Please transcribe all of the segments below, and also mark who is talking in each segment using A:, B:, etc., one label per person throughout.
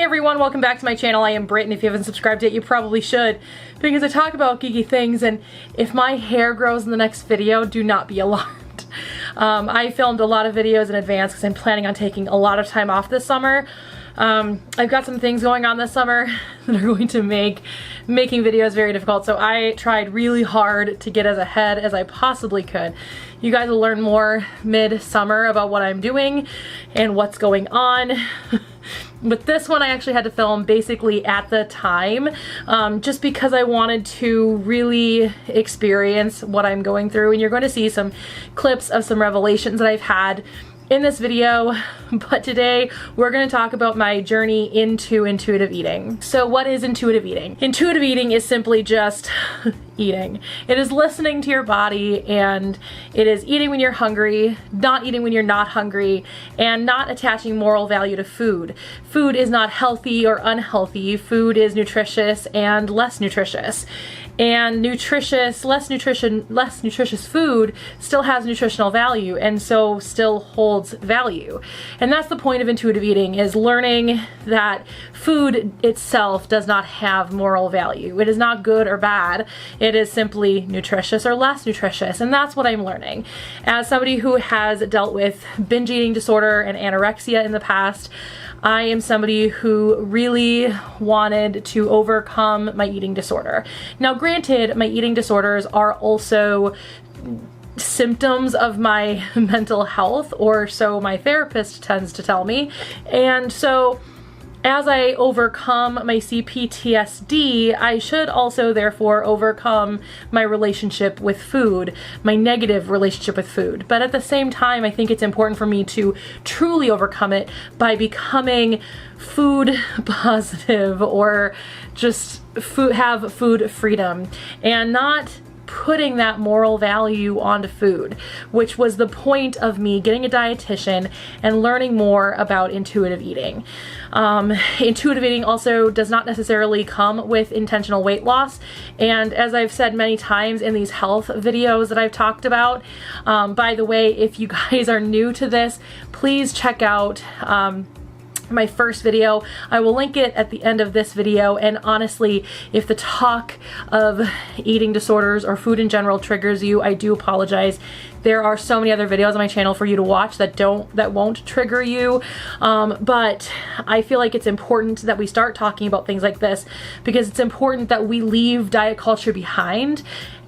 A: Hey everyone, welcome back to my channel. I am Britt, and if you haven't subscribed yet, you probably should, because I talk about geeky things, and if my hair grows in the next video, do not be alarmed. I filmed a lot of videos in advance because I'm planning on taking a lot of time off this summer. I've got some things going on this summer that are going to make making videos very difficult, so I tried really hard to get as ahead as I possibly could. You guys will learn more mid-summer about what I'm doing and what's going on. But this one I actually had to film basically at the time, just because I wanted to really experience what I'm going through, and you're going to see some clips of some revelations that I've had in this video. But today we're going to talk about my journey into intuitive eating. So what is intuitive eating? Intuitive eating is simply just eating. It is listening to your body, and it is eating when you're hungry, not eating when you're not hungry, and not attaching moral value to food. Food is not healthy or unhealthy. Food is nutritious and less nutritious. And less nutritious food still has nutritional value, and so still holds value. And that's the point of intuitive eating, is learning that food itself does not have moral value. It is not good or bad. It is simply nutritious or less nutritious, and that's what I'm learning. As somebody who has dealt with binge eating disorder and anorexia in the past, I am somebody who really wanted to overcome my eating disorder. Now, granted, my eating disorders are also symptoms of my mental health, or so my therapist tends to tell me. And so as I overcome my CPTSD, I should also therefore overcome my relationship with food, my negative relationship with food. But at the same time, I think it's important for me to truly overcome it by becoming food positive, or just have food freedom, and not putting that moral value onto food, which was the point of me getting a dietitian and learning more about intuitive eating. Intuitive eating also does not necessarily come with intentional weight loss, and as I've said many times in these health videos that I've talked about, by the way, if you guys are new to this, please check out my first video. I will link it at the end of this video. And honestly, if the talk of eating disorders or food in general triggers you, I do apologize. There are so many other videos on my channel for you to watch that won't trigger you. But I feel like it's important that we start talking about things like this, because it's important that we leave diet culture behind.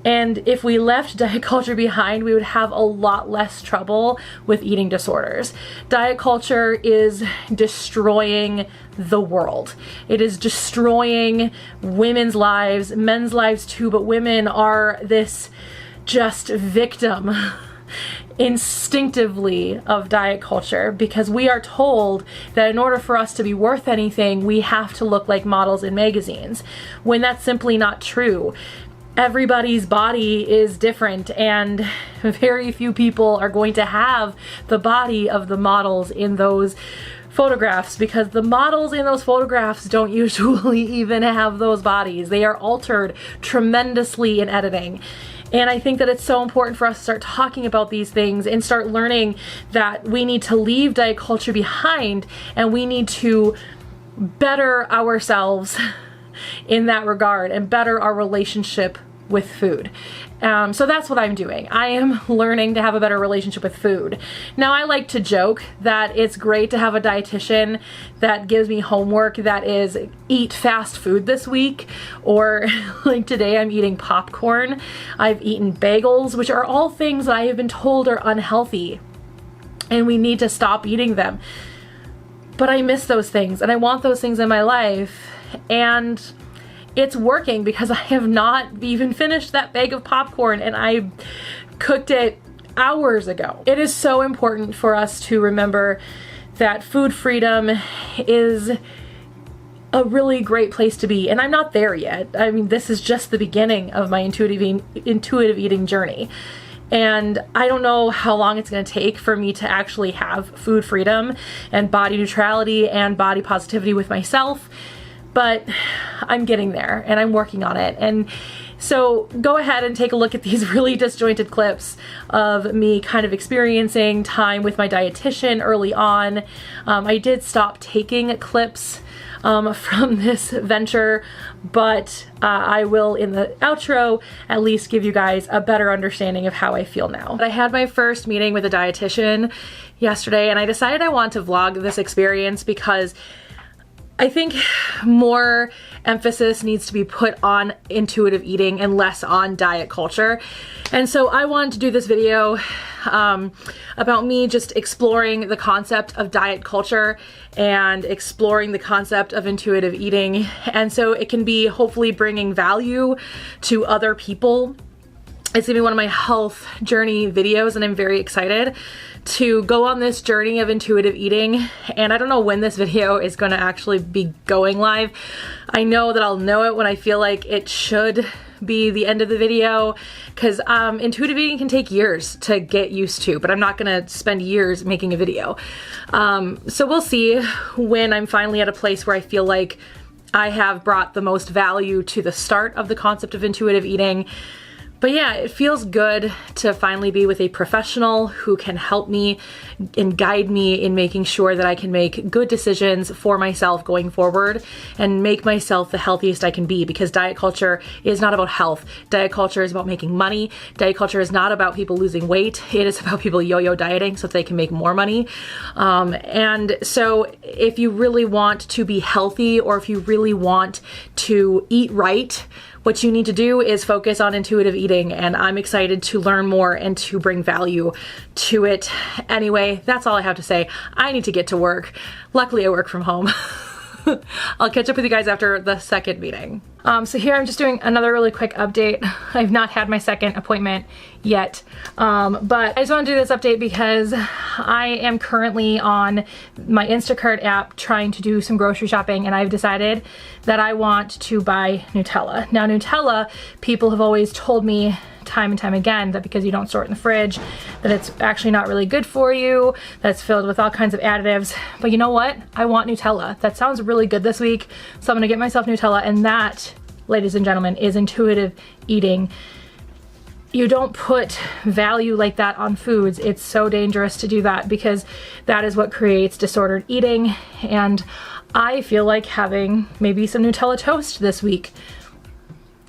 A: And if we left diet culture behind, we would have a lot less trouble with eating disorders. Diet culture is destroying the world. It is destroying women's lives, men's lives too, but women are this just victim instinctively of diet culture, because we are told that in order for us to be worth anything, we have to look like models in magazines, when that's simply not true. Everybody's body is different, and very few people are going to have the body of the models in those photographs, because the models in those photographs don't usually even have those bodies. They are altered tremendously in editing. And I think that it's so important for us to start talking about these things and start learning that we need to leave diet culture behind, and we need to better ourselves in that regard and better our relationship with food. So that's what I'm doing. I am learning to have a better relationship with food. Now, I like to joke that it's great to have a dietitian that gives me homework that is eat fast food this week, or like today I'm eating popcorn. I've eaten bagels, which are all things that I have been told are unhealthy, and we need to stop eating them. But I miss those things, and I want those things in my life, and it's working because I have not even finished that bag of popcorn, and I cooked it hours ago. It is so important for us to remember that food freedom is a really great place to be, and I'm not there yet. I mean, this is just the beginning of my intuitive eating journey. And I don't know how long it's going to take for me to actually have food freedom and body neutrality and body positivity with myself, but I'm getting there and I'm working on it. And so go ahead and take a look at these really disjointed clips of me kind of experiencing time with my dietitian early on. I did stop taking clips from this venture, but I will in the outro at least give you guys a better understanding of how I feel now. I had my first meeting with a dietitian yesterday, and I decided I want to vlog this experience because I think more emphasis needs to be put on intuitive eating and less on diet culture. And so I wanted to do this video about me just exploring the concept of diet culture and exploring the concept of intuitive eating. And so it can be hopefully bringing value to other people. It's gonna be one of my health journey videos, and I'm very excited to go on this journey of intuitive eating. And I don't know when this video is gonna actually be going live. I know that I'll know it when I feel like it should be the end of the video, because intuitive eating can take years to get used to, but I'm not gonna spend years making a video. So we'll see when I'm finally at a place where I feel like I have brought the most value to the start of the concept of intuitive eating. But yeah, it feels good to finally be with a professional who can help me and guide me in making sure that I can make good decisions for myself going forward and make myself the healthiest I can be, because diet culture is not about health. Diet culture is about making money. Diet culture is not about people losing weight. It is about people yo-yo dieting so that they can make more money. And so if you really want to be healthy, or if you really want to eat right, what you need to do is focus on intuitive eating, and I'm excited to learn more and to bring value to it. Anyway, that's all I have to say. I need to get to work. Luckily, I work from home. I'll catch up with you guys after the second meeting. So here I'm just doing another really quick update. I've not had my second appointment yet, but I just want to do this update because I am currently on my Instacart app trying to do some grocery shopping, and I've decided that I want to buy Nutella. Now Nutella, people have always told me time and time again that because you don't store it in the fridge, that it's actually not really good for you, that it's filled with all kinds of additives. But you know what? I want Nutella. That sounds really good this week, so I'm gonna get myself Nutella, and that, ladies and gentlemen, is intuitive eating. You don't put value like that on foods. It's so dangerous to do that, because that is what creates disordered eating. And I feel like having maybe some Nutella toast this week.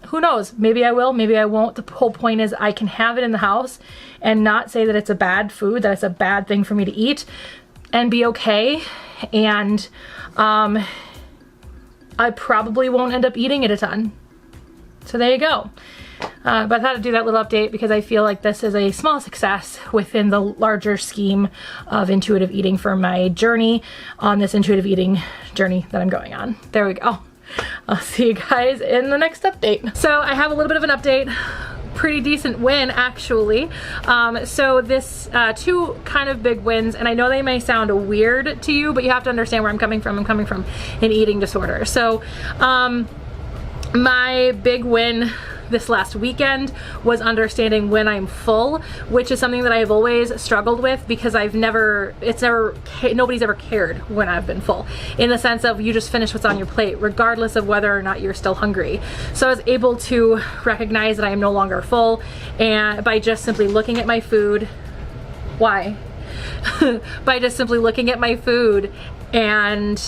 A: Who knows? Maybe I will, maybe I won't. The whole point is I can have it in the house and not say that it's a bad food, that it's a bad thing for me to eat, and be okay. And I probably won't end up eating it a ton. So there you go. But I thought I'd do that little update because I feel like this is a small success within the larger scheme of intuitive eating for my journey on this intuitive eating journey that I'm going on. There we go. I'll see you guys in the next update. So I have a little bit of an update. Pretty decent win, actually. So this two kind of big wins, and I know they may sound weird to you, but you have to understand where I'm coming from. I'm coming from an eating disorder. So my big win this last weekend was understanding when I'm full, which is something that I've always struggled with, because nobody's ever cared when I've been full, in the sense of you just finish what's on your plate regardless of whether or not you're still hungry. So I was able to recognize that I am no longer full, and by just simply looking at my food, by just simply looking at my food and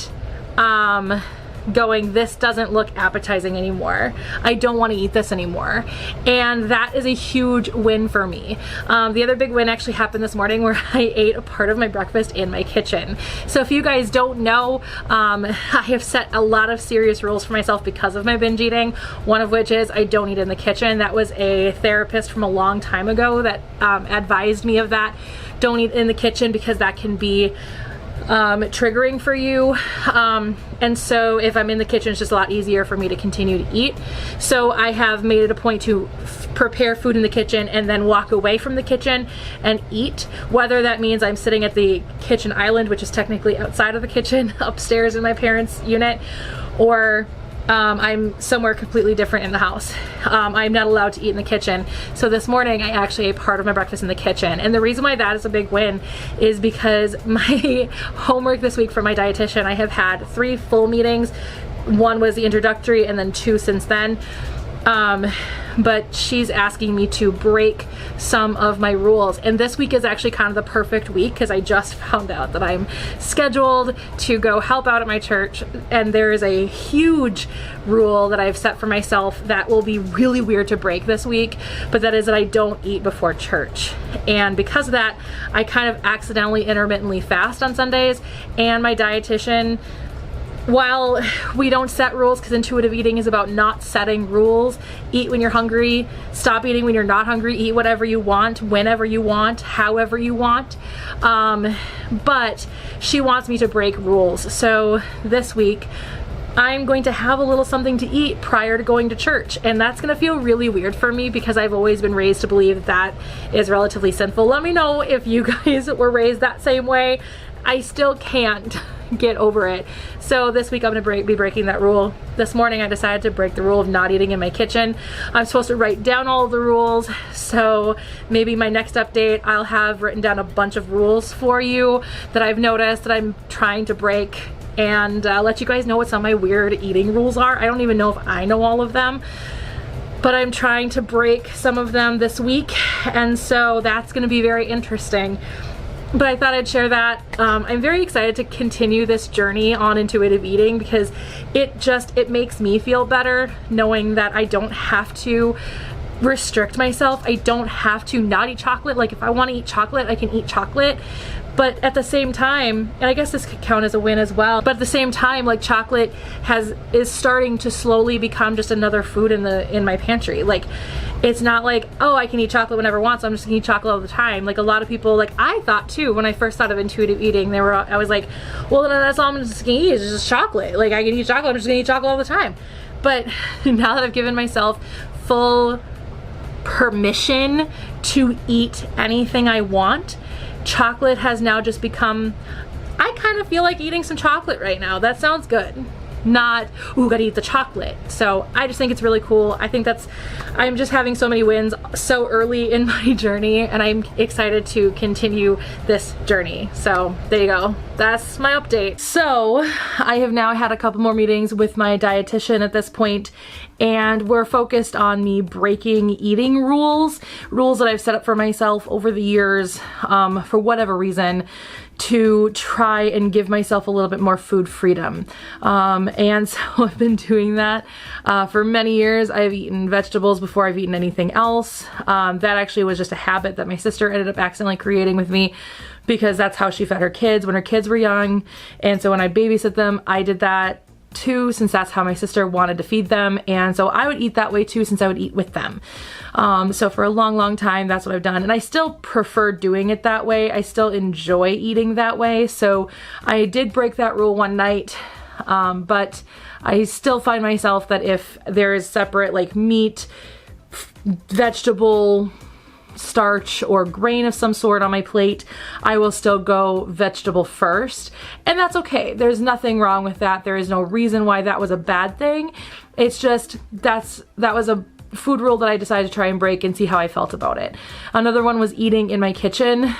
A: going, this doesn't look appetizing anymore. I don't want to eat this anymore. And that is a huge win for me. The other big win actually happened this morning, where I ate a part of my breakfast in my kitchen. So if you guys don't know, I have set a lot of serious rules for myself because of my binge eating, one of which is I don't eat in the kitchen. That was a therapist from a long time ago that advised me of that. Don't eat in the kitchen because that can be triggering for you, and so if I'm in the kitchen, it's just a lot easier for me to continue to eat. So I have made it a point to prepare food in the kitchen and then walk away from the kitchen and eat, whether that means I'm sitting at the kitchen island, which is technically outside of the kitchen upstairs in my parents' unit, or I'm somewhere completely different in the house. I'm not allowed to eat in the kitchen. So this morning I actually ate part of my breakfast in the kitchen. And the reason why that is a big win is because my homework this week for my dietitian, I have had 3 full meetings. One was the introductory and then 2 since then. but she's asking me to break some of my rules. And this week is actually kind of the perfect week because I just found out that I'm scheduled to go help out at my church, and there is a huge rule that I've set for myself that will be really weird to break this week, but that is that I don't eat before church. And because of that, I kind of accidentally intermittently fast on Sundays, and my dietitian, while we don't set rules because intuitive eating is about not setting rules, eat when you're hungry, stop eating when you're not hungry, eat whatever you want, whenever you want, however you want. But she wants me to break rules. So this week, I'm going to have a little something to eat prior to going to church, and that's gonna feel really weird for me because I've always been raised to believe that is relatively sinful. Let me know if you guys were raised that same way. I still can't get over it. So this week I'm gonna be breaking that rule. This morning I decided to break the rule of not eating in my kitchen. I'm supposed to write down all of the rules, so maybe my next update I'll have written down a bunch of rules for you that I've noticed that I'm trying to break, and let you guys know what some of my weird eating rules are. I don't even know if I know all of them, but I'm trying to break some of them this week, and so that's gonna be very interesting. But I thought I'd share that. I'm very excited to continue this journey on intuitive eating because it makes me feel better knowing that I don't have to restrict myself. I don't have to not eat chocolate. Like if I want to eat chocolate, I can eat chocolate. But at the same time, and I guess this could count as a win as well, but at the same time, like chocolate is starting to slowly become just another food in my pantry. Like it's not like, oh, I can eat chocolate whenever I want, so I'm just gonna eat chocolate all the time. Like a lot of people, like I thought too, when I first thought of intuitive eating, I was like, well, then that's all I'm just gonna eat is just chocolate. Like I can eat chocolate, I'm just gonna eat chocolate all the time. But now that I've given myself full permission to eat anything I want, chocolate has now just become, I kind of feel like eating some chocolate right now. That sounds good. Not, ooh, gotta eat the chocolate. So I just think it's really cool. I think I'm just having so many wins so early in my journey, and I'm excited to continue this journey. So there you go. That's my update. So I have now had a couple more meetings with my dietitian at this point, and we're focused on me breaking eating rules that I've set up for myself over the years, for whatever reason, to try and give myself a little bit more food freedom. And so I've been doing that for many years. I've eaten vegetables before I've eaten anything else. That actually was just a habit that my sister ended up accidentally creating with me because that's how she fed her kids when her kids were young. And so when I babysit them, I did that too, since that's how my sister wanted to feed them, and so I would eat that way too, since I would eat with them. So for a long time, that's what I've done, and I still prefer doing it that way. I still enjoy eating that way, so I did break that rule one night, but I still find myself that if there is separate like meat, vegetable, starch, or grain of some sort on my plate, I will still go vegetable first, and that's okay. There's nothing wrong with that. There is no reason why that was a bad thing. It's just that was a food rule that I decided to try and break and see how I felt about it. Another one was eating in my kitchen.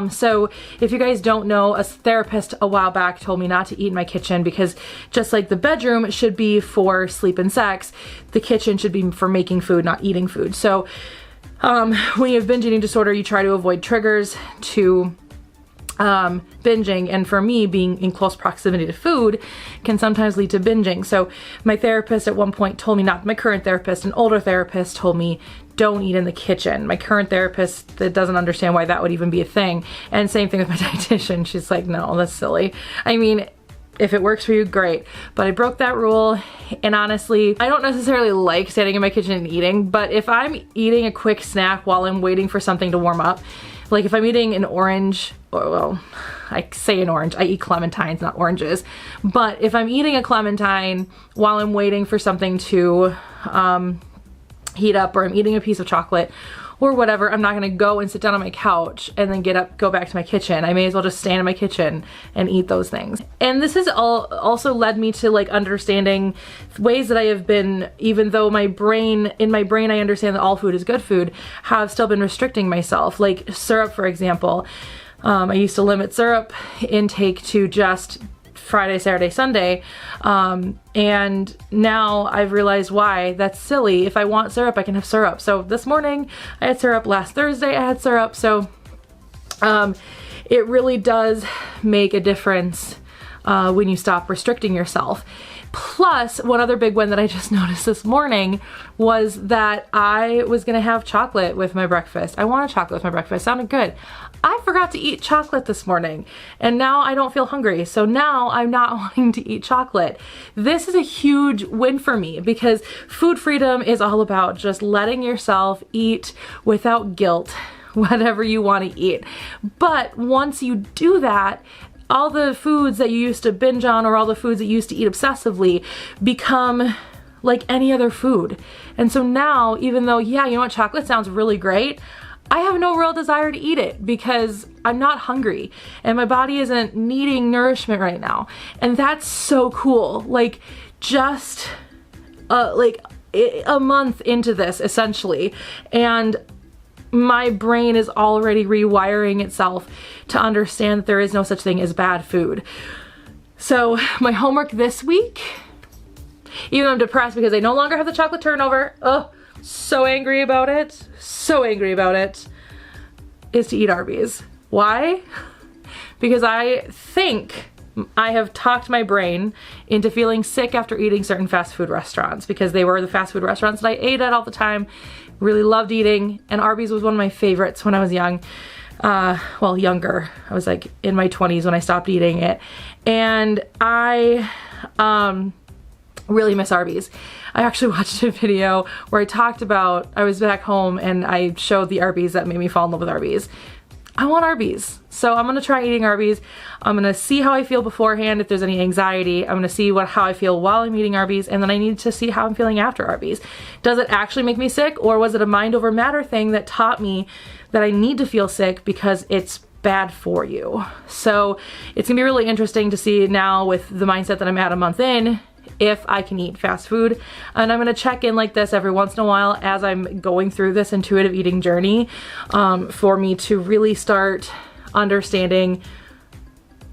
A: So if you guys don't know, a therapist a while back told me not to eat in my kitchen because just like the bedroom should be for sleep and sex, the kitchen should be for making food, not eating food. So when you have binge eating disorder, you try to avoid triggers to binging, and for me, being in close proximity to food can sometimes lead to binging. So my therapist at one point told me, not my current therapist, an older therapist told me, don't eat in the kitchen. My current therapist that doesn't understand why that would even be a thing. And same thing with my dietitian. She's like, no, that's silly. I mean, if it works for you, great. But I broke that rule, and honestly, I don't necessarily like standing in my kitchen and eating, but if I'm eating a quick snack while I'm waiting for something to warm up, like if I'm eating an orange, or well, I say an orange, I eat clementines, not oranges, but if I'm eating a clementine while I'm waiting for something to heat up, or I'm eating a piece of chocolate, or whatever, I'm not gonna go and sit down on my couch and then get up, go back to my kitchen. I may as well just stand in my kitchen and eat those things. And this has also led me to like understanding ways that I have been, even though in my brain I understand that all food is good food, how I've still been restricting myself. Like syrup, for example. I used to limit syrup intake to just Friday, Saturday, Sunday. And now I've realized why that's silly. If I want syrup, I can have syrup. So this morning I had syrup, last Thursday I had syrup. So it really does make a difference when you stop restricting yourself. Plus, one other big one that I just noticed this morning was that I was gonna have chocolate with my breakfast. I wanted chocolate with my breakfast, sounded good. I forgot to eat chocolate this morning, and now I don't feel hungry. So now I'm not wanting to eat chocolate. This is a huge win for me because food freedom is all about just letting yourself eat without guilt, whatever you want to eat. But once you do that, all the foods that you used to binge on or all the foods that you used to eat obsessively become like any other food. And so now, even though, yeah, you know what, chocolate sounds really great, I have no real desire to eat it because I'm not hungry and my body isn't needing nourishment right now. And that's so cool. Like, just like a month into this essentially, and my brain is already rewiring itself to understand that there is no such thing as bad food. So my homework this week, even though I'm depressed because I no longer have the chocolate turnover, oh, so angry about it, so angry about it, is to eat Arby's. Why? Because I think I have talked my brain into feeling sick after eating certain fast food restaurants because they were the fast food restaurants that I ate at all the time, really loved eating, and Arby's was one of my favorites when I was young. Well, younger. I was like in my 20s when I stopped eating it. And I really miss Arby's. I actually watched a video where I talked about, I was back home and I showed the Arby's that made me fall in love with Arby's. I want Arby's. So I'm gonna try eating Arby's. I'm gonna see how I feel beforehand, if there's any anxiety. I'm gonna see how I feel while I'm eating Arby's, and then I need to see how I'm feeling after Arby's. Does it actually make me sick, or was it a mind over matter thing that taught me that I need to feel sick because it's bad for you? So it's gonna be really interesting to see now with the mindset that I'm at a month in, if I can eat fast food. And I'm gonna check in like this every once in a while as I'm going through this intuitive eating journey, for me to really start understanding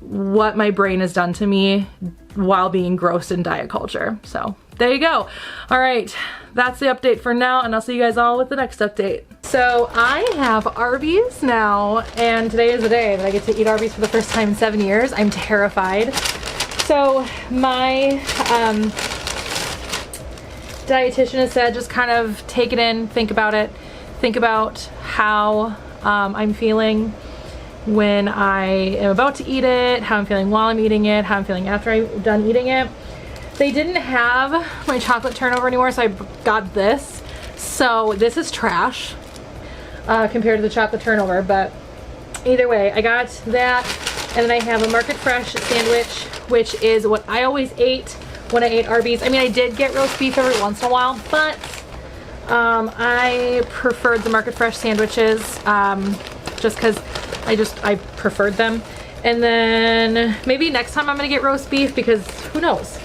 A: what my brain has done to me while being engrossed in diet culture. So there you go. All right, that's the update for now, and I'll see you guys all with the next update. So I have Arby's now, and today is the day that I get to eat Arby's for the first time in 7 years. I'm terrified. So my dietitian has said just kind of take it in, think about it, think about how I'm feeling when I am about to eat it, how I'm feeling while I'm eating it, how I'm feeling after I'm done eating it. They didn't have my chocolate turnover anymore, so I got this. So this is trash compared to the chocolate turnover, but either way, I got that. And then I have a Market Fresh sandwich, which is what I always ate when I ate Arby's. I mean, I did get roast beef every once in a while, but I preferred the Market Fresh sandwiches just because I preferred them. And then maybe next time I'm gonna get roast beef because who knows?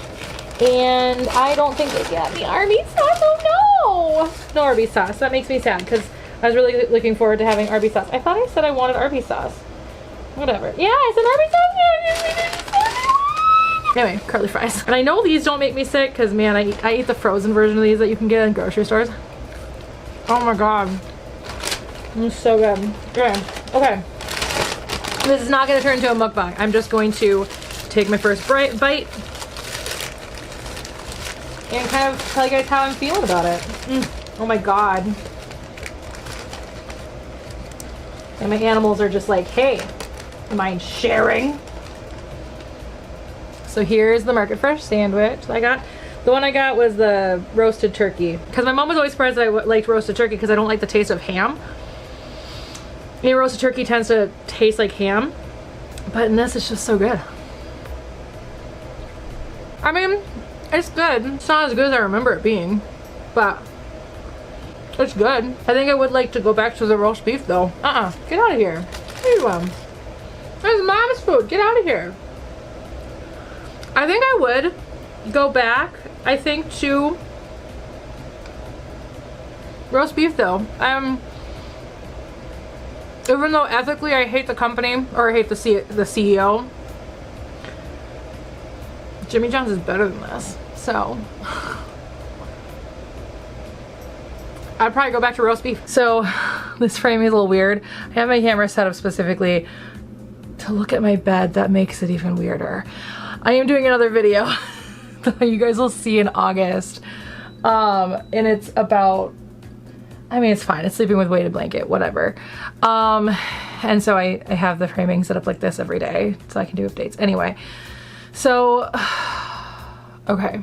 A: And I don't think they got me Arby's sauce. Oh no! No Arby's sauce. That makes me sad because I was really looking forward to having Arby's sauce. I thought I said I wanted Arby's sauce. Whatever. Yeah, I said Arby's sauce. Anyway, curly fries. And I know these don't make me sick because, man, I eat the frozen version of these that you can get in grocery stores. Oh my god. It's so good. Okay. This is not going to turn into a mukbang. I'm just going to take my first bite and kind of tell you guys how I'm feeling about it. Oh my god. And my animals are just like, hey, mind sharing? So here's the Market Fresh sandwich I got. The one I got was the roasted turkey. Because my mom was always surprised that I liked roasted turkey because I don't like the taste of ham. You know, roasted turkey tends to taste like ham. But in this, it's just so good. I mean, it's good. It's not as good as I remember it being. But it's good. I think I would like to go back to the roast beef though. Get out of here. What are you doing? This is mom's food. Get out of here. I think I would go back, I think, to roast beef though. Even though ethically I hate the company, or I hate the CEO, Jimmy John's is better than this, so I'd probably go back to roast beef. So this frame is a little weird. I have my camera set up specifically to look at my bed. That makes it even weirder. I am doing another video that you guys will see in August. And it's about, I mean, it's fine. It's sleeping with a weighted blanket, whatever. And so I have the framing set up like this every day so I can do updates. Anyway, so, okay.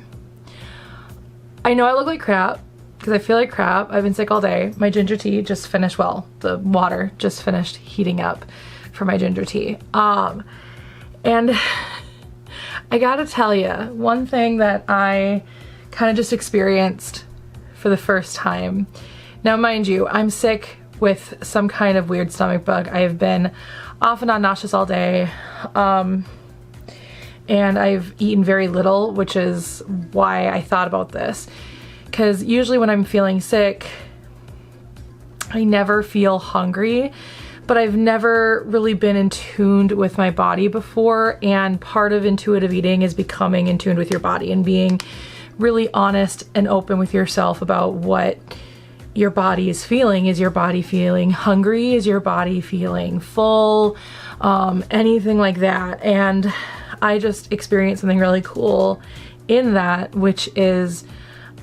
A: I know I look like crap because I feel like crap. I've been sick all day. My ginger tea just finished, well, the water just finished heating up for my ginger tea. And I gotta tell you, one thing that I kind of just experienced for the first time. Now, mind you, I'm sick with some kind of weird stomach bug. I have been off and on nauseous all day, and I've eaten very little, which is why I thought about this. Because usually when I'm feeling sick, I never feel hungry, but I've never really been in tune with my body before, and part of intuitive eating is becoming in tune with your body and being really honest and open with yourself about what your body is feeling. Is your body feeling hungry? Is your body feeling full? Anything like that. And I just experienced something really cool in that, which is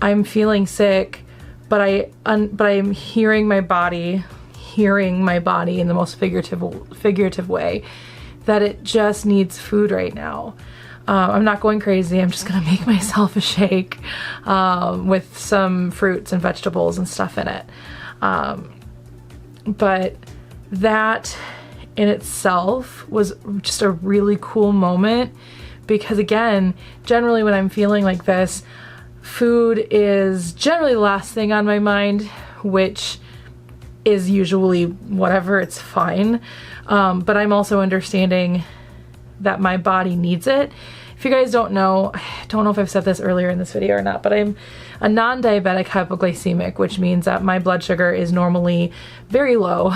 A: I'm feeling sick, but I'm hearing my body in the most figurative way that it just needs food right now. I'm not going crazy. I'm just gonna make myself a shake with some fruits and vegetables and stuff in it. But that in itself was just a really cool moment, because again, generally when I'm feeling like this, food is generally the last thing on my mind, which is usually whatever, it's fine. But I'm also understanding that my body needs it. If you guys don't know, I don't know if I've said this earlier in this video or not, but I'm a non-diabetic hypoglycemic, which means that my blood sugar is normally very low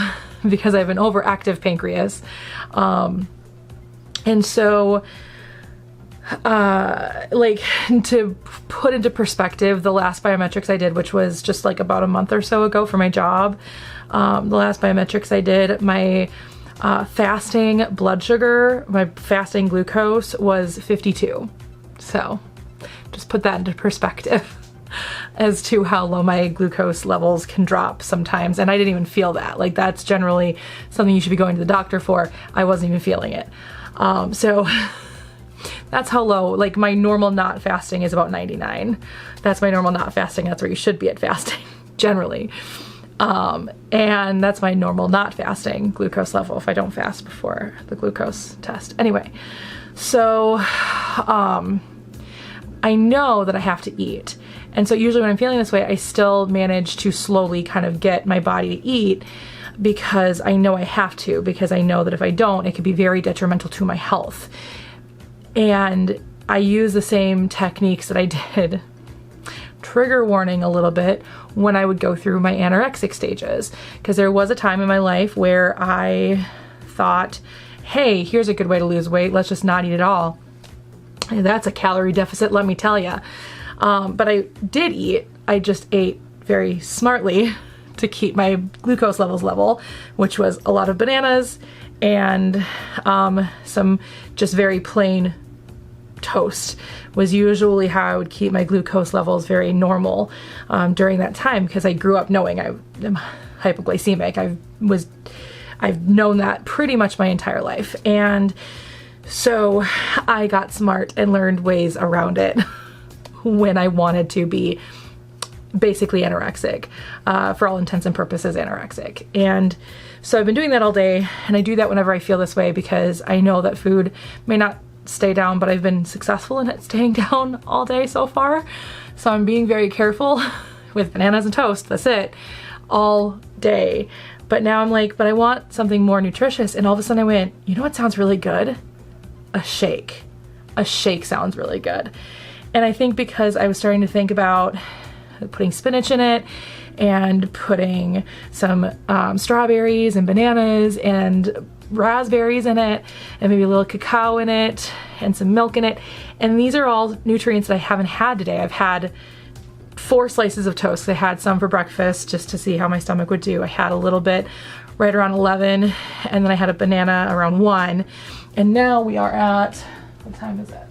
A: because I have an overactive pancreas. And so, like, to put into perspective, the last biometrics I did, which was just like about a month or so ago for my job, the last biometrics I did, my fasting blood sugar, my fasting glucose was 52. So just put that into perspective as to how low my glucose levels can drop sometimes. And I didn't even feel that. Like, that's generally something you should be going to the doctor for. I wasn't even feeling it. So that's how low. Like, my normal not fasting is about 99. That's my normal not fasting. That's where you should be at fasting generally. And that's my normal not fasting glucose level if I don't fast before the glucose test. Anyway, so I know that I have to eat. And so usually when I'm feeling this way, I still manage to slowly kind of get my body to eat, because I know I have to, because I know that if I don't, it could be very detrimental to my health. And I use the same techniques that I did, trigger warning a little bit, when I would go through my anorexic stages. Because there was a time in my life where I thought, hey, here's a good way to lose weight. Let's just not eat at all. And that's a calorie deficit, let me tell you. But I did eat. I just ate very smartly to keep my glucose levels level, which was a lot of bananas and some just very plain toast was usually how I would keep my glucose levels very normal during that time, because I grew up knowing I am hypoglycemic. I've known that pretty much my entire life. And so I got smart and learned ways around it when I wanted to be basically anorexic, for all intents and purposes anorexic. And so I've been doing that all day, and I do that whenever I feel this way, because I know that food may not stay down, but I've been successful in it staying down all day so far. So I'm being very careful with bananas and toast, that's it, all day. But now I'm like, but I want something more nutritious. And all of a sudden I went, you know what sounds really good? A shake. A shake sounds really good. And I think because I was starting to think about putting spinach in it and putting some strawberries and bananas and raspberries in it and maybe a little cacao in it and some milk in it. And these are all nutrients that I haven't had today. I've had 4 slices of toast. I had some for breakfast just to see how my stomach would do. I had a little bit right around 11, and then I had a banana around 1. And now we are at, what time is it?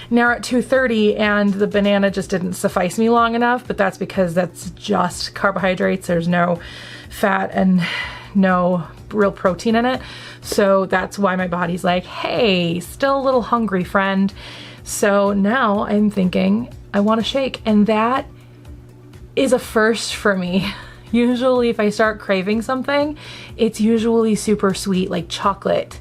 A: Now we're at 2:30, and the banana just didn't suffice me long enough, but that's because that's just carbohydrates. There's no fat and no real protein in it. So that's why my body's like, hey, still a little hungry, friend. So now I'm thinking I want a shake, and that is a first for me. Usually if I start craving something, it's usually super sweet, like chocolate,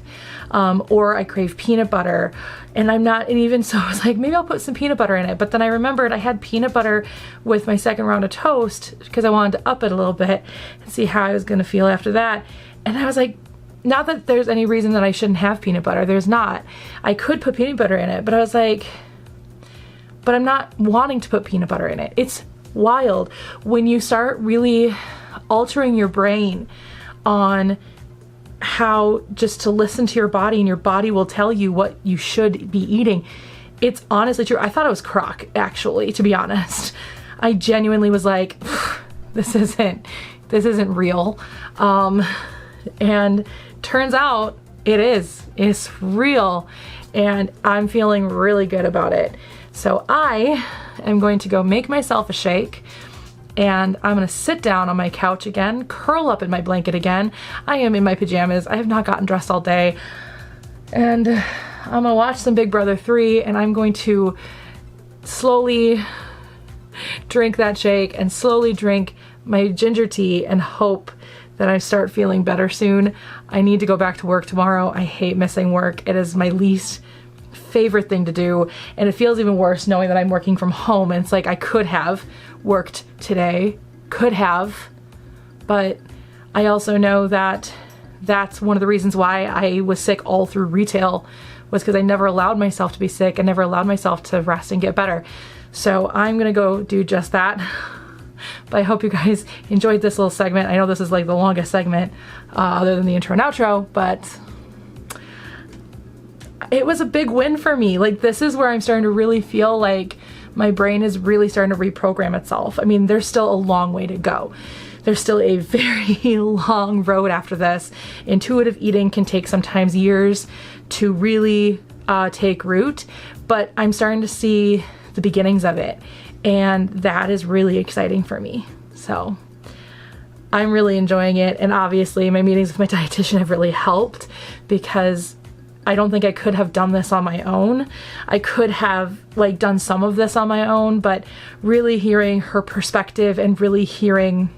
A: or I crave peanut butter, and I'm not, and even so I was like, maybe I'll put some peanut butter in it. But then I remembered I had peanut butter with my second round of toast because I wanted to up it a little bit and see how I was gonna feel after that. And I was like, not that there's any reason that I shouldn't have peanut butter, there's not. I could put peanut butter in it, but I was like, but I'm not wanting to put peanut butter in it. It's wild when you start really altering your brain on how just to listen to your body, and your body will tell you what you should be eating. It's honestly true. I thought it was crock, actually, to be honest. I genuinely was like, this isn't real. And turns out it is. It's real, and I'm feeling really good about it. So I am going to go make myself a shake, and I'm gonna sit down on my couch again, curl up in my blanket again. I am in my pajamas. I have not gotten dressed all day. And I'm gonna watch some Big Brother 3, and I'm going to slowly drink that shake and slowly drink my ginger tea and hope that I start feeling better soon. I need to go back to work tomorrow. I hate missing work. It is my least favorite thing to do, and it feels even worse knowing that I'm working from home, and it's like I could have worked today, but I also know that that's one of the reasons why I was sick all through retail, was because I never allowed myself to be sick and never allowed myself to rest and get better. So I'm gonna go do just that. But I hope you guys enjoyed this little segment. I know this is like the longest segment other than the intro and outro, but it was a big win for me. Like, this is where I'm starting to really feel like my brain is really starting to reprogram itself. I mean, there's still a long way to go. There's still a very long road after this. Intuitive eating can take sometimes years to really take root, but I'm starting to see the beginnings of it, and that is really exciting for me. So I'm really enjoying it, and obviously my meetings with my dietitian have really helped, because I don't think I could have done this on my own. I could have like done some of this on my own, but really hearing her perspective and really hearing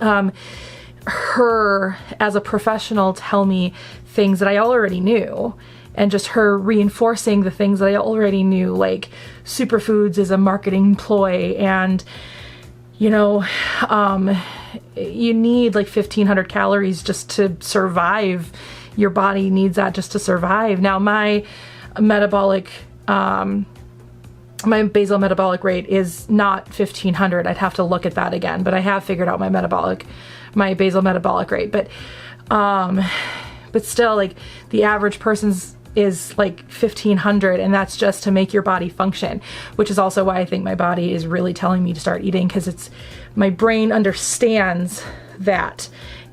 A: her as a professional tell me things that I already knew, and just her reinforcing the things that I already knew, like superfoods is a marketing ploy, and you know, you need like 1,500 calories just to survive. Your body needs that just to survive. Now my metabolic, my basal metabolic rate is not 1,500. I'd have to look at that again, but I have figured out my basal metabolic rate. But still, like, the average person's is like 1,500, and that's just to make your body function, which is also why I think my body is really telling me to start eating, because it's, my brain understands that,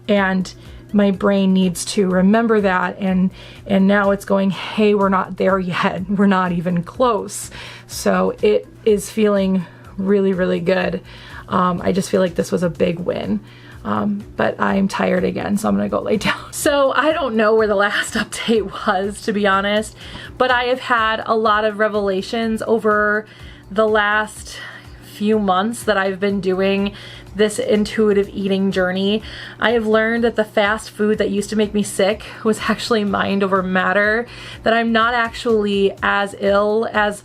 A: and my brain needs to remember that, and now it's going, hey, we're not there yet. We're not even close. So it is feeling really, really good. I just feel like this was a big win. But I'm tired again, so I'm gonna go lay down. So I don't know where the last update was, to be honest, but I have had a lot of revelations over the last few months that I've been doing this intuitive eating journey. I have learned that the fast food that used to make me sick was actually mind over matter, that I'm not actually as ill as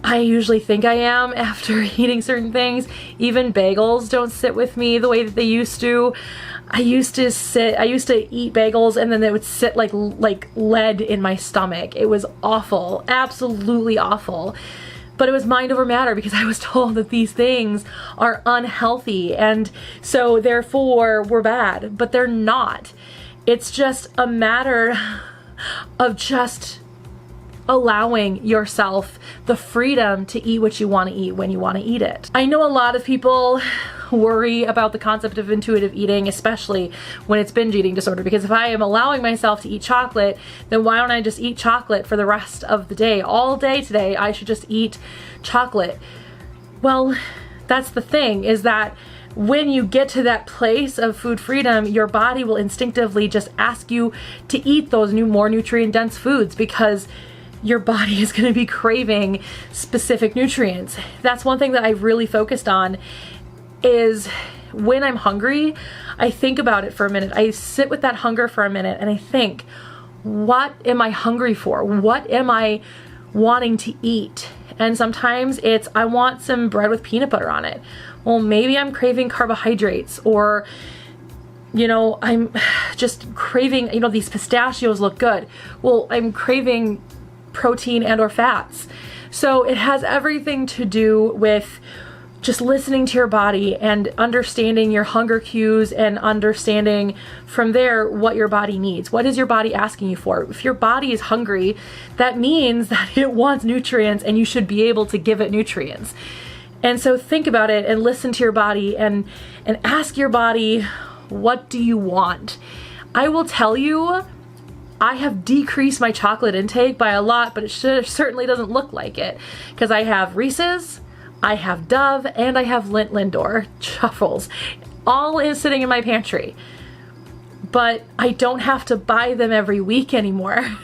A: I usually think I am after eating certain things. Even bagels don't sit with me the way that they used to. I used to eat bagels, and then they would sit like lead in my stomach. It was awful, absolutely awful. But it was mind over matter because I was told that these things are unhealthy and so therefore we're bad, but they're not. It's just a matter of just allowing yourself the freedom to eat what you want to eat when you want to eat it. I know a lot of people worry about the concept of intuitive eating, especially when it's binge eating disorder, because if I am allowing myself to eat chocolate, then why don't I just eat chocolate for the rest of the day? All day today, I should just eat chocolate. Well, that's the thing, is that when you get to that place of food freedom, your body will instinctively just ask you to eat those more nutrient-dense foods because your body is going to be craving specific nutrients. That's one thing that I've really focused on, is when I'm hungry, I think about it for a minute. I sit with that hunger for a minute and I think, what am I hungry for? What am I wanting to eat? And sometimes it's, I want some bread with peanut butter on it. Well, maybe I'm craving carbohydrates, or you know, I'm just craving, you know, these pistachios look good. Well, I'm craving protein and or fats. So it has everything to do with just listening to your body and understanding your hunger cues and understanding from there what your body needs. What is your body asking you for? If your body is hungry, that means that it wants nutrients and you should be able to give it nutrients. And so think about it and listen to your body and ask your body, what do you want? I will tell you, I have decreased my chocolate intake by a lot, but it certainly doesn't look like it, because I have Reese's, I have Dove, and I have Lindt Lindor truffles. All is sitting in my pantry. But I don't have to buy them every week anymore.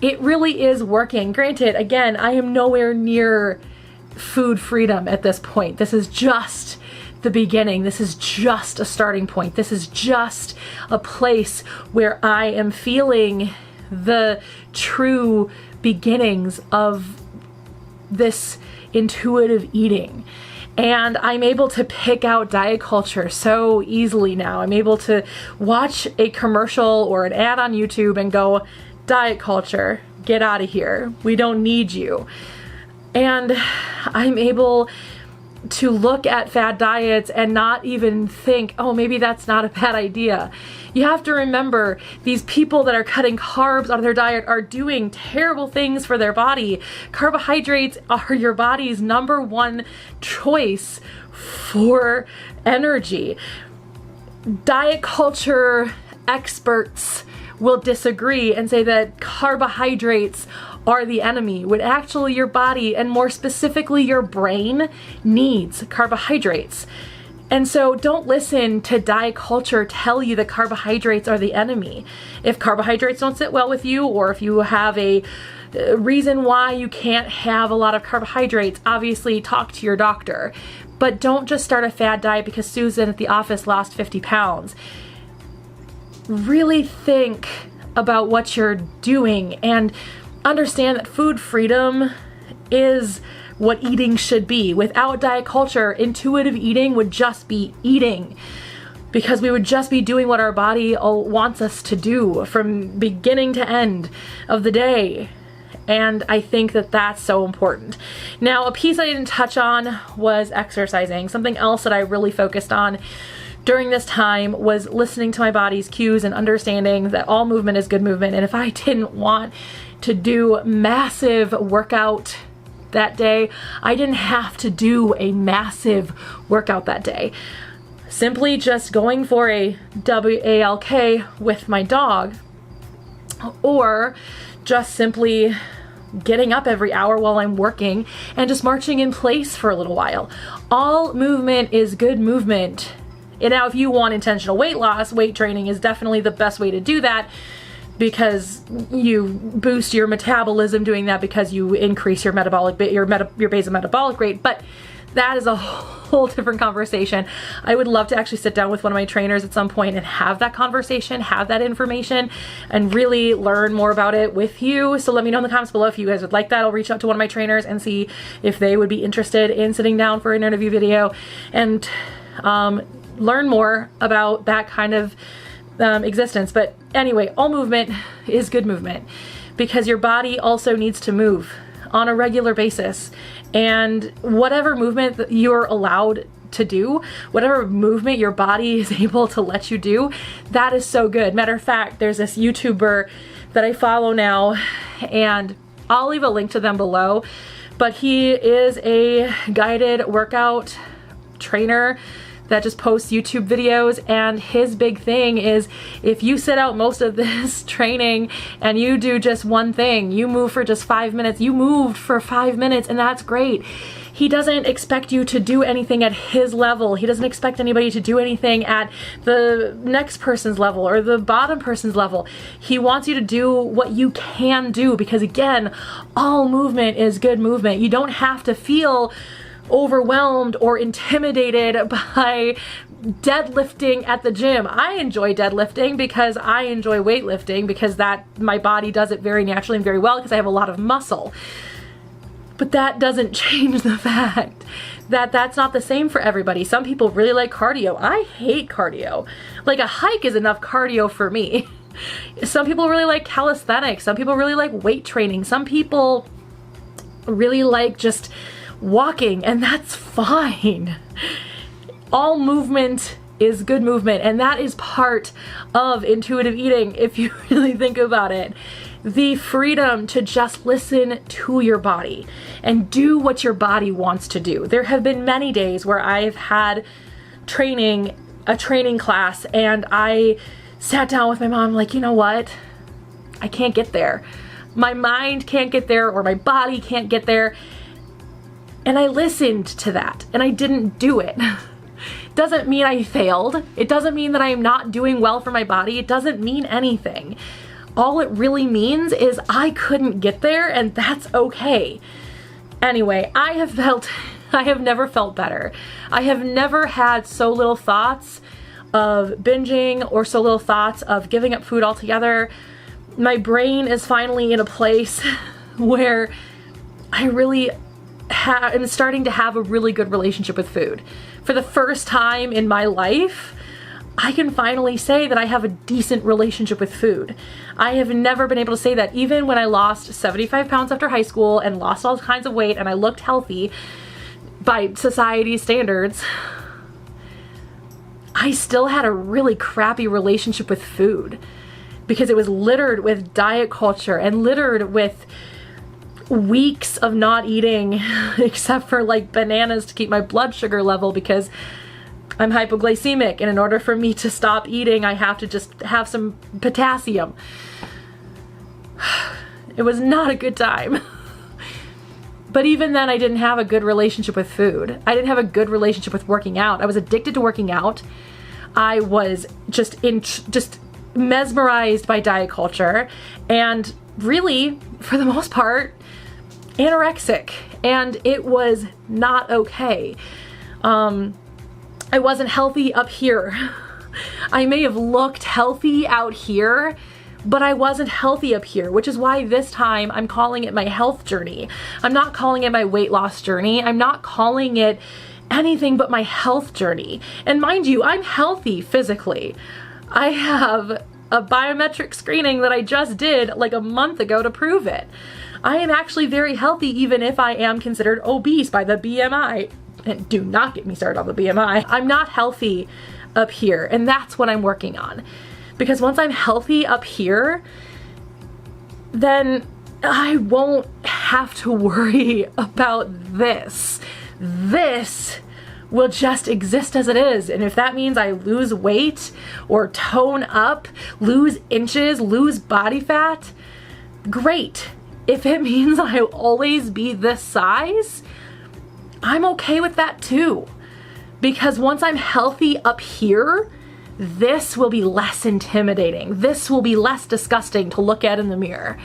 A: It really is working. Granted, again, I am nowhere near food freedom at this point. This is just the beginning. This is just a starting point. This is just a place where I am feeling the true beginnings of this intuitive eating. And I'm able to pick out diet culture so easily now. I'm able to watch a commercial or an ad on YouTube and go, diet culture, get out of here. We don't need you. And I'm able to look at fad diets and not even think, oh, maybe that's not a bad idea. You have to remember, these people that are cutting carbs out of their diet are doing terrible things for their body. Carbohydrates are your body's #1 choice for energy. Diet culture experts will disagree and say that carbohydrates are the enemy, when actually your body, and more specifically your brain, needs carbohydrates. And so don't listen to diet culture tell you that carbohydrates are the enemy. If carbohydrates don't sit well with you, or if you have a reason why you can't have a lot of carbohydrates, obviously talk to your doctor. But don't just start a fad diet because Susan at the office lost 50 pounds. Really think about what you're doing and understand that food freedom is what eating should be. Without diet culture, intuitive eating would just be eating, because we would just be doing what our body wants us to do from beginning to end of the day. And I think that that's so important. Now, a piece I didn't touch on was exercising. Something else that I really focused on during this time was listening to my body's cues and understanding that all movement is good movement. And if I didn't want to do massive workout that day, I didn't have to do a massive workout that day. Simply just going for a WALK with my dog, or just simply getting up every hour while I'm working and just marching in place for a little while. All movement is good movement. And now if you want intentional weight loss, weight training is definitely the best way to do that, because you boost your metabolism doing that, because you increase your basal metabolic rate. But that is a whole different conversation. I would love to actually sit down with one of my trainers at some point and have that conversation, have that information, and really learn more about it with you. So let me know in the comments below if you guys would like that. I'll reach out to one of my trainers and see if they would be interested in sitting down for an interview video and learn more about that kind of existence. But anyway, all movement is good movement, because your body also needs to move. on a regular basis. And whatever movement that you're allowed to do, whatever movement your body is able to let you do, that is so good. Matter of fact, there's this YouTuber that I follow now, and I'll leave a link to them below, but he is a guided workout trainer that just posts YouTube videos, and his big thing is if you sit out most of this training and you do just one thing, you move for just 5 minutes, you moved for 5 minutes, and that's great. He doesn't expect you to do anything at his level. He doesn't expect anybody to do anything at the next person's level or the bottom person's level. He wants you to do what you can do, because again, all movement is good movement. You don't have to feel overwhelmed or intimidated by deadlifting at the gym. I enjoy deadlifting because I enjoy weightlifting, because my body does it very naturally and very well because I have a lot of muscle. But that doesn't change the fact that that's not the same for everybody. Some people really like cardio. I hate cardio. Like a hike is enough cardio for me. Some people really like calisthenics. Some people really like weight training. Some people really like just walking, and that's fine. All movement is good movement, and that is part of intuitive eating if you really think about it. The freedom to just listen to your body and do what your body wants to do. There have been many days where I've had a training class, and I sat down with my mom like, you know what? I can't get there. My mind can't get there, or my body can't get there. And I listened to that, and I didn't do it. Doesn't mean I failed. It doesn't mean that I am not doing well for my body. It doesn't mean anything. All it really means is I couldn't get there, and that's okay. Anyway, I have never felt better. I have never had so little thoughts of binging or so little thoughts of giving up food altogether. My brain is finally in a place where I really am starting to have a really good relationship with food. For the first time in my life, I can finally say that I have a decent relationship with food. I have never been able to say that. Even when I lost 75 pounds after high school and lost all kinds of weight and I looked healthy by society's standards, I still had a really crappy relationship with food because it was littered with diet culture and littered with weeks of not eating except for like bananas to keep my blood sugar level because I'm hypoglycemic, and in order for me to stop eating, I have to just have some potassium. It was not a good time. But even then, I didn't have a good relationship with food. I didn't have a good relationship with working out. I was addicted to working out. I was just mesmerized by diet culture, and really, for the most part, anorexic, and it was not okay. I wasn't healthy up here. I may have looked healthy out here, but I wasn't healthy up here, which is why this time I'm calling it my health journey. I'm not calling it my weight loss journey. I'm not calling it anything but my health journey. And mind you, I'm healthy physically. I have a biometric screening that I just did like a month ago to prove it. I am actually very healthy, even if I am considered obese by the BMI. And do not get me started on the BMI. I'm not healthy up here, and that's what I'm working on. Because once I'm healthy up here, then I won't have to worry about this. This will just exist as it is. And if that means I lose weight or tone up, lose inches, lose body fat, great. If it means I'll always be this size, I'm okay with that too. Because once I'm healthy up here, this will be less intimidating. This will be less disgusting to look at in the mirror.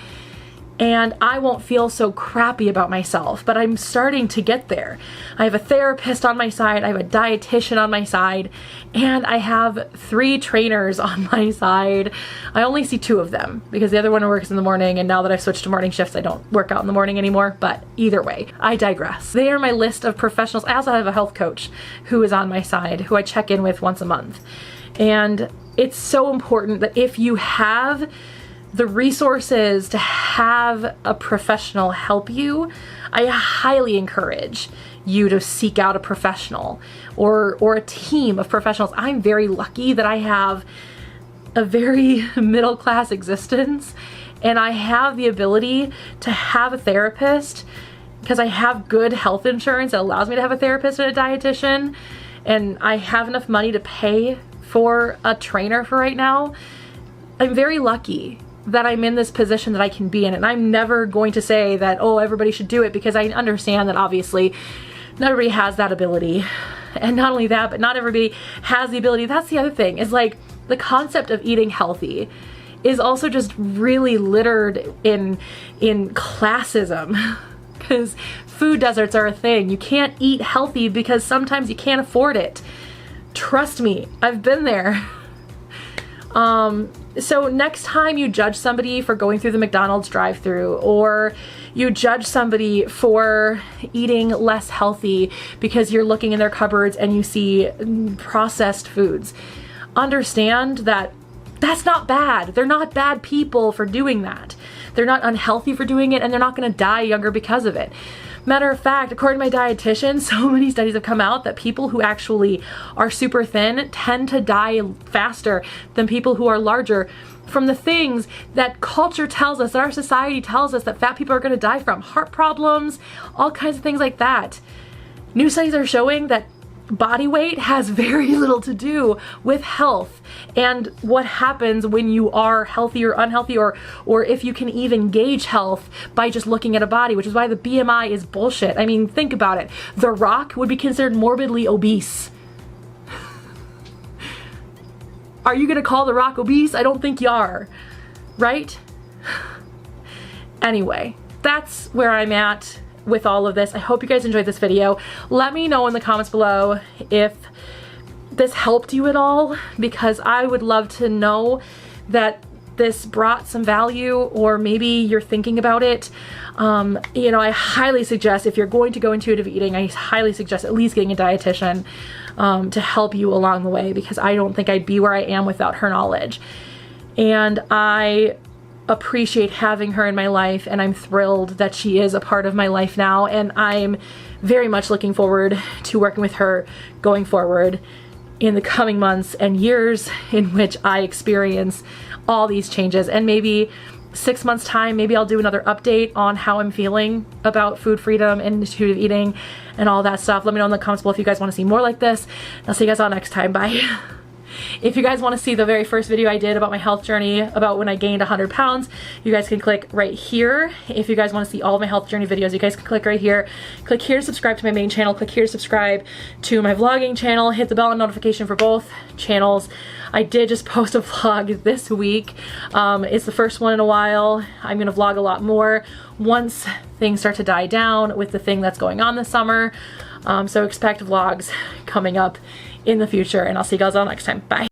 A: And I won't feel so crappy about myself, but I'm starting to get there. I have a therapist on my side, I have a dietitian on my side, and I have 3 trainers on my side. I only see 2 of them because the other one works in the morning, and now that I've switched to morning shifts, I don't work out in the morning anymore, but either way, I digress. They are my list of professionals. I also have a health coach who is on my side, who I check in with once a month. And it's so important that if you have the resources to have a professional help you, I highly encourage you to seek out a professional or a team of professionals. I'm very lucky that I have a very middle-class existence, and I have the ability to have a therapist because I have good health insurance that allows me to have a therapist and a dietitian, and I have enough money to pay for a trainer for right now. I'm very lucky that I'm in this position that I can be in, and I'm never going to say that, oh, everybody should do it, because I understand that obviously not everybody has that ability. And not only that, but not everybody has the ability. That's the other thing, is like the concept of eating healthy is also just really littered in classism, because food deserts are a thing. You can't eat healthy because sometimes you can't afford it. Trust me, I've been there. So next time you judge somebody for going through the McDonald's drive-thru, or you judge somebody for eating less healthy because you're looking in their cupboards and you see processed foods, understand that that's not bad. They're not bad people for doing that. They're not unhealthy for doing it, and they're not going to die younger because of it. Matter of fact, according to my dietitian, so many studies have come out that people who actually are super thin tend to die faster than people who are larger from the things that culture tells us, that our society tells us that fat people are going to die from. Heart problems, all kinds of things like that. New studies are showing that body weight has very little to do with health and what happens when you are healthy or unhealthy, or if you can even gauge health by just looking at a body, which is why the BMI is bullshit. I mean, think about it. The Rock would be considered morbidly obese. Are you gonna call The Rock obese? I don't think you are, right? Anyway, that's where I'm at with all of this. I hope you guys enjoyed this video. Let me know in the comments below if this helped you at all, because I would love to know that this brought some value, or maybe you're thinking about it. You know, I highly suggest, if you're going to go intuitive eating, I highly suggest at least getting a dietitian to help you along the way, because I don't think I'd be where I am without her knowledge. And I appreciate having her in my life, and I'm thrilled that she is a part of my life now, and I'm very much looking forward to working with her going forward in the coming months and years in which I experience all these changes. And maybe 6 months time, maybe I'll do another update on how I'm feeling about food freedom and intuitive eating and all that stuff. Let me know in the comments below if you guys want to see more like this. I'll see you guys all next time. Bye. If you guys want to see the very first video I did about my health journey, about when I gained 100 pounds, you guys can click right here. If you guys want to see all of my health journey videos, you guys can click right here. Click here to subscribe to my main channel. Click here to subscribe to my vlogging channel. Hit the bell and notification for both channels. I did just post a vlog this week. It's the first one in a while. I'm going to vlog a lot more once things start to die down with the thing that's going on this summer. So expect vlogs coming up in the future, and I'll see you guys all next time. Bye.